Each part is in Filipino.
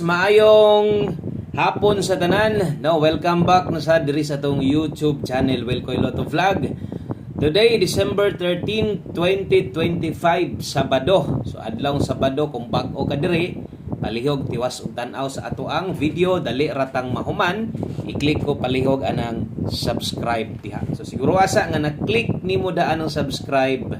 Maayong hapon sa tanan. No, welcome back na sa diri sa tong YouTube channel Welkoy Lotto Vlog. Today December 13, 2025, Sabado. So adlaw Sabado kung bag-o ka diri, palihog tiwas ug tan-aw sa ato ang video dali ratang mahuman, i-click ko palihog anang subscribe diha. So siguro asa nga na-click nimo daan ang subscribe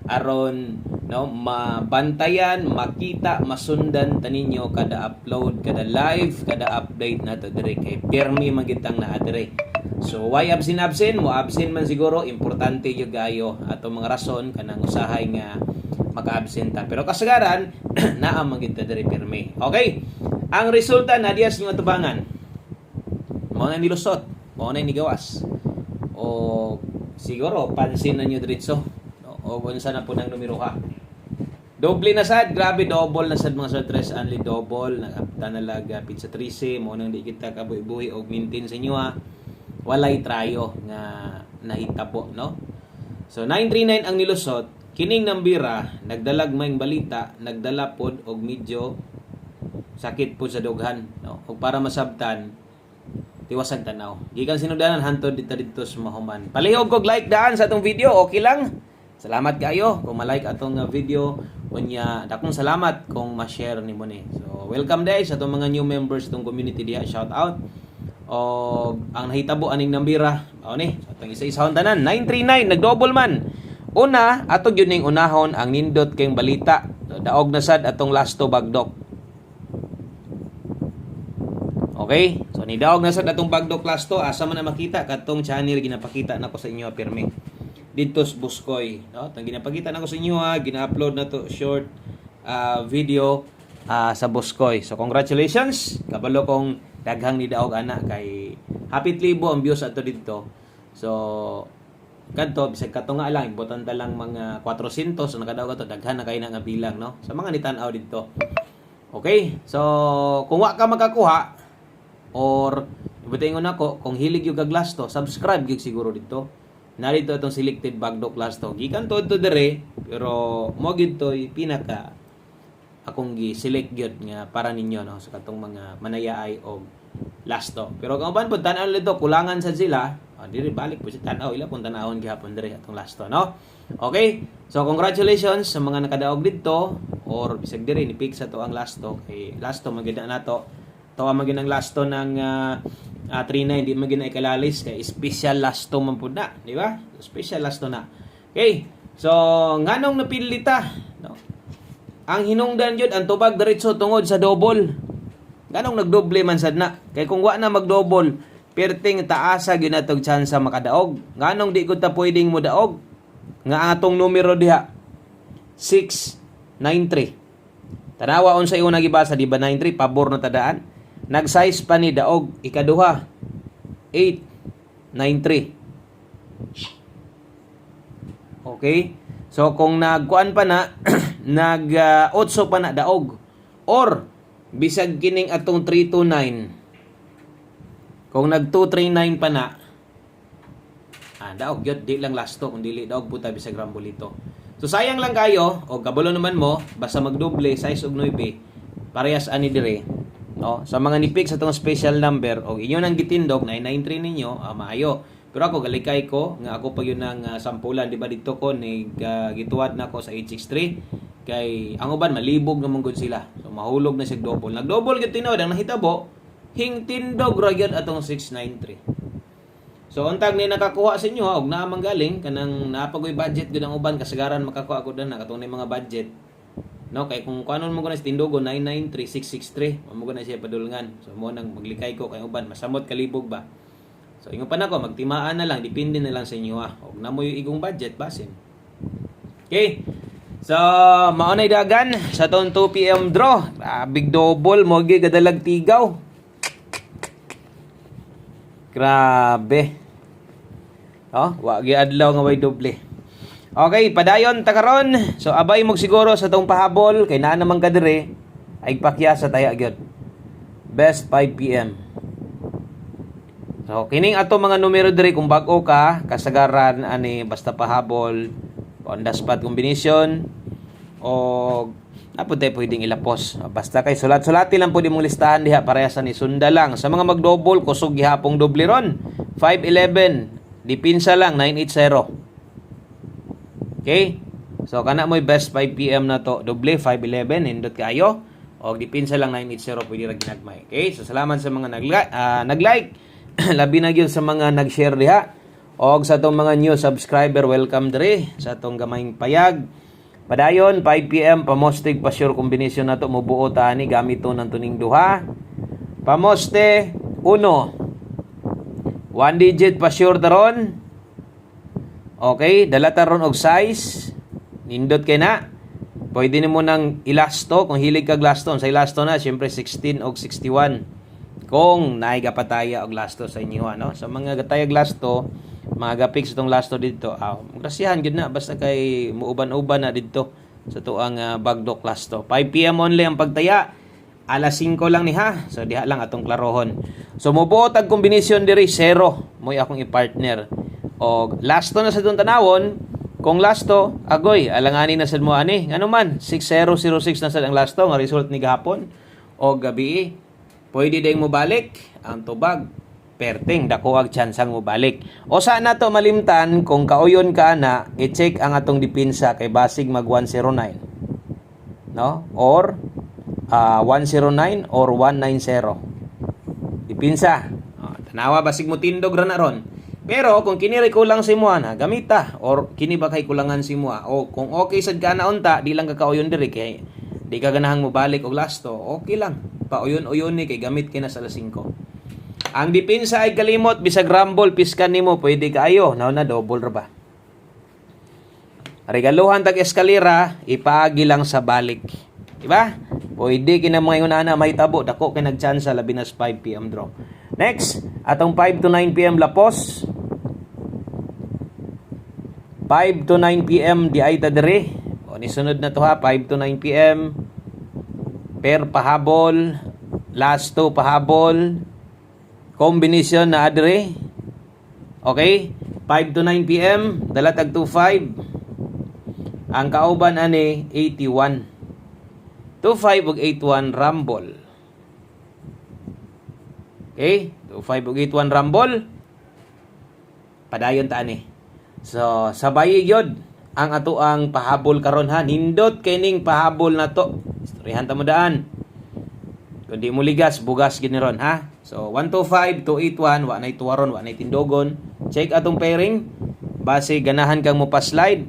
aron mabantayan, makita, masundan taninyo kada upload, kada live, kada update nato dire kay pirmi magitang naa dire. So why absent mo absent man siguro, importante yung gayo ato mga rason kanang usahay nga maka-absent ta. Pero kasagaran naa magita dire pirmi. Okay? Ang resulta na dias nyo atubangan. Mao na nilusot, mao na ni gawas. O siguro pansin na nyo diretso. O kung saan na po ng numero ha. Doble na sad, grabe double na sad mga sir, tres only double, nagapta na laga pizza 13, mo nang di kita kabuhi-buhi og maintain sa inyo ha. Walay trayo nga nahitabo, no? So 939 ang nilusot, kining nambira, nagdalag mayng balita, nagdala pod og medyo sakit po sa dughan, no? Og para masabtan, tiwasag tanaw. Gikan sinudanan hantod dito sa mahuman. Palihog kog like daan sa atong video, okay lang? Salamat kayo kung ma-like atong video. Unya, dakong salamat kung ma-share nimo ni. So, welcome guys sa atong mga new members tong community diha. Shout out. O ang nahitabo aning nambira, mao ni. So, atong isa-isahon tanan 939 nag-double man. Una, ato gyud ning unahon ang nindot kayong balita. So, daog na sad atong last to bagdok. Okay? So, ni daog na sad atong bagdok last to. Asa man na makita katong channel ginapakita nako sa inyo pirmi. Dito sa Buskoy, no? Tang ginapakita na ko sa inyo ha, gina-upload na to short video sa Buskoy. So congratulations, kabalo kong daghang ni daog ana kay hapit libo ang views ato dito. So kadto bisag kato nga lang ibotan ta lang mga 400 so nakadaog ato daghan na kay na nga bilang, no? Sa mga nitan-aw dito. Okay? So kung wa ka makakuha or ibutingon nako kung hilig yung kag last to, subscribe gyud siguro dito. Narito itong selected bagdok last to. Gikan to dire, pero mo gyud toy pinaka akong gi-select gyud nga para ninyo, no, sa katong mga manayaay og last to. Pero kung ban pud tan-aw nito kulangan sa sila, diri balik po si tan-aw ila pun tan-awon gihapon dire atong last to, no. Okay? So congratulations sa mga nakadaog dito or bisag dire ni pick sa to ang last to. Kay last to magid na nato. Tawa magid ang last to ng 39 di magina ikalalis kay special last to man pud na, di ba? Special last to na. Okay. So nganong napilita, no? Ang hinungdan jud ang tubag diretso tungod sa double. Nganong nagdoble man sad na? Kay kung wa na magdouble, perting taasa gyud natog tsansa makadaog. Nganong di gud ta pwedeng mo daog? Nga atong numero diha 693. Tanawa unsay una gibasa di ba 93 pabor na tadaan? Nag-size pa ni daog ikaduha 893. Okay? So kung nagkuan pa na nag-otso pa na daog or bisag kining atong 329 kung nag 239 pa na daog gyud di lang lasto kung dili daog puta bisag rambolito. So sayang lang kayo o kabalo naman mo basta magdoble size og 9 parehas ani dire. No, sa mga nipik sa tong special number o inyo nang gitindog 993 ninyo, maayo. Pero ako galikay ko nga ako pa yun ang sampulan, di ba dito ko ni gituwad na ko sa 863 kay ang uban malibog naman gud sila. So mahulog na sig double. Nag-double gyud tinawad ang nahitabo, hing tindog ra gyud atong 693. So untag ni nakakuha sa inyo og naa manggaling kanang napagoy budget gyud ang uban kasagaran makakuha ko na katong mga budget. No, kay kung kanon mo ko na tindogo 993663, mo ko na siya padulngan. So mo nang maglikay ko kay uban masamot kalibog ba. So ingon pa nako magtimaan na lang, depende na lang sa inyo ha. Og na mo yung igong budget basin. Okay. So mao nay dagan sa ton 2 PM draw. Big double mo gi gadalag tigaw. Grabe. Oh, wa gi adlaw nga way doble. Okay, padayon ta karon. So abay mo siguro sa tong pahabol kay naa naman ka dire ay pakya sa taya gyud. Best 5 PM. So kining ato mga numero dire kung bag-o ka kasagaran ani basta pahabol on the spot combination o Apo tayo pwedeng ilapos. Basta kay sulat-sulati lang po di mong listahan diha parehas ni sunda lang. Sa mga mag-double, kusog gihapong doble ron. 511, dipinsa lang 980. Okay? So kana mo'y best 5 PM na to, doble 511 nindot kayo. O dipinsa lang 980 pwede ra ginagmay. Okay? So salamat sa mga nag-like. Labi na gyud sa mga nag-share diha. Og sa tong mga new subscriber, welcome diri sa tong gamayng payag. Padayon 5 PM pamostig pa sure combination na to mubuo ta ani gamit to ng tuning duha. Pamoste 1. 1 digit pa sure taron. Okay, dala taron og size. Nindot kay na. Pwede nimo nang ilasto kung hilig kag lasto. Sa ilasto na syempre 16 og 61. Kung naay gapataya og lasto sa inyo ano. Sa mga gatayag lasto, mga gapix itong lasto dito. Grasyahan gud na basta kay muuban-uban na dito sa tuang bagdok lasto. 5 PM only ang pagtaya. Alas 5 lang ni ha. So diha lang atong klarohon. So mubuo tag kombinasyon diri 0 moy akong i-partner. Og lasto na sa itong tanawon. Kung lasto, agoy alangani na sad mo ani. Ngano man 6006 na sad ang lasto nga result ni gahapon o gabi. Pwede ding mo balik ang tubag. Perting dako ag tsansang mo balik. O sa na to malimtan kung kauyon ka na i-check ang atong dipinsa kay basig mag 109. No? Or 109 or 190. Dipinsa. Tanawa basig mo tindog ra na ron. Pero kung kini ray kulang si mo na gamita or kini ba kay kulangan si mo o kung okay sad ka na unta di lang ka kauyon diri kay di ka ganahang mo balik og lasto. Okay lang. Pauyon-uyon ni kay gamit kina sa alas 5. Ang dipinsa ay kalimot bisag rumble piskan nimo pwede kaayo naw na double ra ba. Regaluhan tag eskalera ipaagi lang sa balik. Di ba? Pwede kina mga una na mahitabo dako kay nagchansa labi na 5 PM draw. Next, atong 5 to 9 PM lapos. 5 to 9 PM di ay ta dire. O ni sunod na to ha 5 to 9 PM. Per pahabol, last 2 pahabol. Combination na adre. Okay? 5 to 9 PM, dala tag 25. Ang kauban ani 81. 25 ug 81 rumble. Okay? 25 ug 81 rumble. Padayon ta ani. So, sabay gyud ang ato ang pahabol karon ha. Nindot kining pahabol na to. Istoryahan ta mo daan. Kung di mo ligas, bugas gini ron ha. So 125, 281, wa nay tuwaron, wa nay tindogon. Check atong pairing. Base ganahan kang mo pa slide,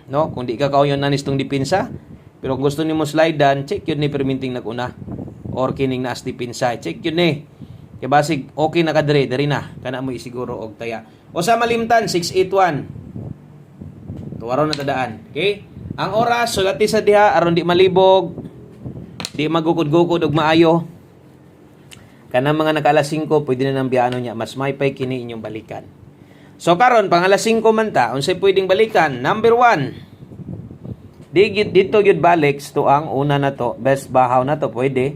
no? Kung di ka kauyon na nistong dipinsa, pero kung gusto nimo slide dan, check yun ni perminting naguna or kining naas dipinsa. Check yun ni. Kay base okay na kadre, diri na kana mo isiguro og taya. O sa malimtan 681. Tuwaron na tadaan. Okay? Ang oras sulati sa diha aron di malibog, di magukod-gukod og maayo. Kanang mga naka-alas 5 pwede na nang biyano niya mas may pay kini inyong balikan. So karon pang alas 5 man ta unsay pwedeng balikan? Number 1. Dito gyud balik to ang una na to, best bahaw na to pwede.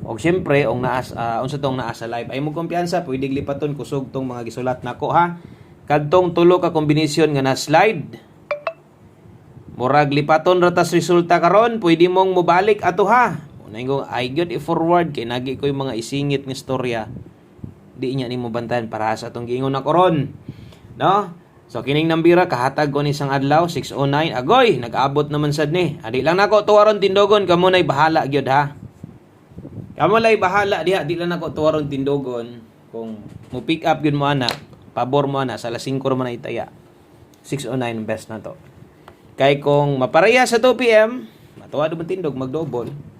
Og syempre ong naas unsa tong naa sa live ay mo kumpiyansa pwede lipaton kusog tong mga gisulat nako ha. Kadtong tulo ka kombinasyon nga na slide. Murag lipaton ra tas resulta karon pwede mong mobalik ato ha. Naingo ay gyud i-forward kay nagi ko yung mga isingit nga istorya. Di niya nimo bantayan para sa atong giingon na koron. No? So kining nambira kahatag ko ni sang adlaw 609 agoy nag-abot naman sad ni. Adi lang nako tuwaron tindogon kamo nay bahala gyud ha. Kamo lay bahala diha di lang nako tuwaron tindogon kung mo pick up gyud mo ana pabor mo ana sa alas 5 man itaya. 609 best na to. Kay kung mapareha sa 2 PM matuwa do tindog mag-double.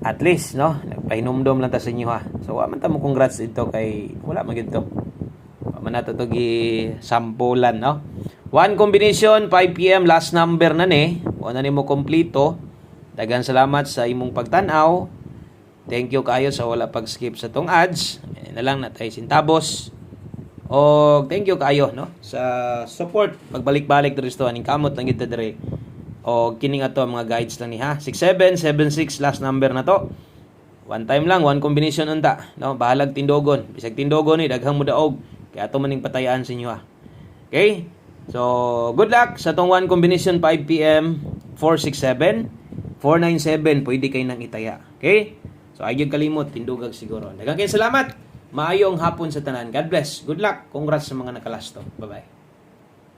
At least, no? Nagpahinomdom lang ta sa inyo, ha? So, man ta mo congrats dito kay wala man gito. Man nato to gi sampulan, no? One combination, 5 PM, last number na ni. O na nimo kompleto. Daghang salamat sa imong pagtan-aw. Thank you kayo sa wala pag-skip sa tong ads. Ayan na lang natay sintabos. O thank you kayo, no? Sa support. Pagbalik-balik diri sto aning kamot lang kita diri. O kining ato mga guides lang ni ha 6776 last number na to. One time lang, one combination unta, no? Bahalag tindogon. Bisag tindogon ni daghang mo daog kay ato maning patayaan sa inyo ha. Okay? So, good luck sa tong one combination 5 PM 467 497 pwede kay nang itaya. Okay? So ay gyud kalimot tindugag siguro. Daghang kay salamat. Maayong hapon sa tanan. God bless. Good luck. Congrats sa mga nakalasto. Bye-bye.